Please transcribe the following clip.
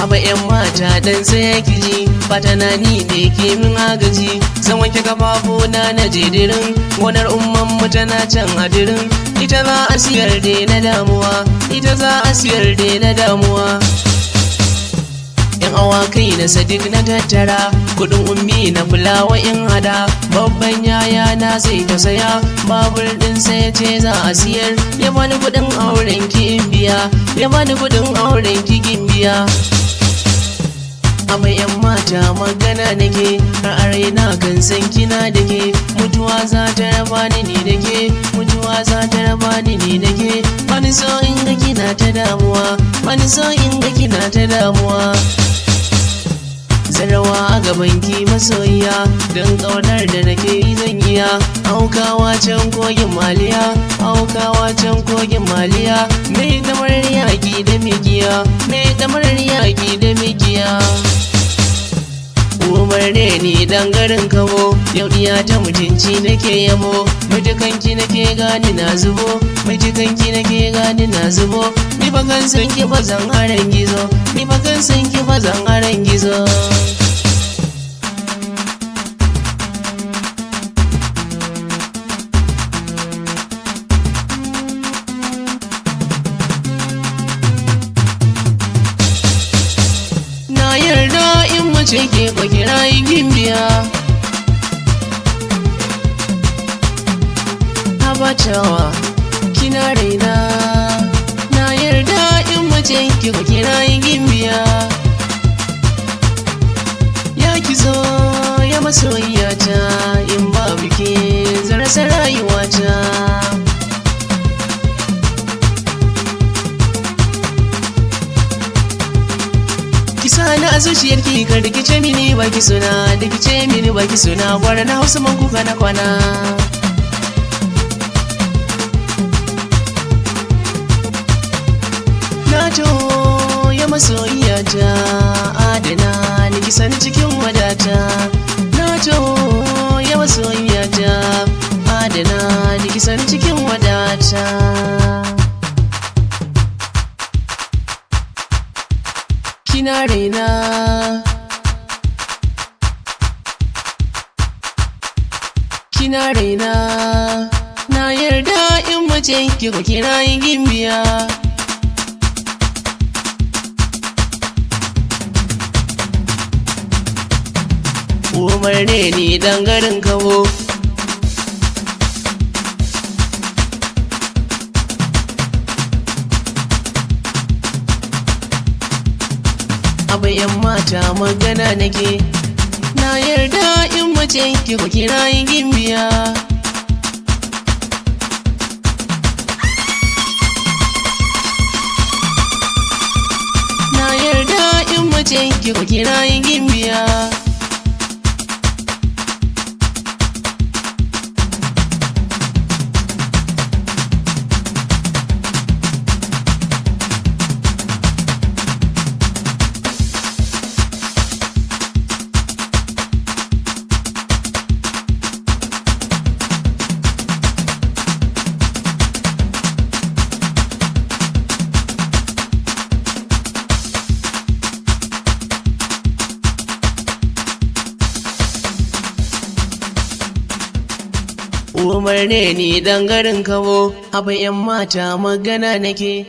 Aba yan mata dan sai kiji fata na ni ne ke min agaji zan wanke kafafuna na jedirin gonar umman mu tana can adirin ita za a siyar da na damuwa ita za a siyar da na damuwa yan awakai na Sadiq na tattara kudin ummi na fulawa in hada babban yaya na sai ta saya babur din sai ce za a siyar ya bani kudin auren ki in biya ya bani kudin auren ki gimbiya Aba yan mata magana nake a raina kan san kina da ke mutuwa za ta raba ni da ke mutuwa za ta raba ni da ke wani so in ga kina ta damuwa wani so in ga kina ta damuwa zarawa a gaban ki masoyiya don ƙaunar da nake yi zan iya aukawa can kogin maliya aukawa can kogin maliya mai damar yaƙi da mikiya mai damar yaƙi da mikiya Umar ne ni dan garin kamo yau diya ta mutunci nake yamo mutukanki nake gani na zubo mutukanki nake gani na zubo ni ba kan san ki ba zan haran gizo ni ba kan san ki ba zan haran gizo na yarda in mace ke ba kira yin gimbiya habatawa kina raina na yarda in mace ke ba kira yin gimbiya ya ki zo ya masoyiyata in ba biki zarasa rayuwata Kisana a zuciyarki kar rikice mini baki suna rikice mini baki suna gwara na hausa man kuka na kwana na to ya masoyiyata adana ni kisan cikin wadata na to ya masoyiyata adana ni kisan cikin wadata kina raina kina raina na yarda in mace ki ko kira yin gimbiya Umar ne ni dan garin kawo Aba yan mata magana nake na yarda in mace ki ko kira yin gimbiya na yarda in mace ki ko kira yin gimbiya Umar ne ni dan garin kamo Aba yan mata magana nake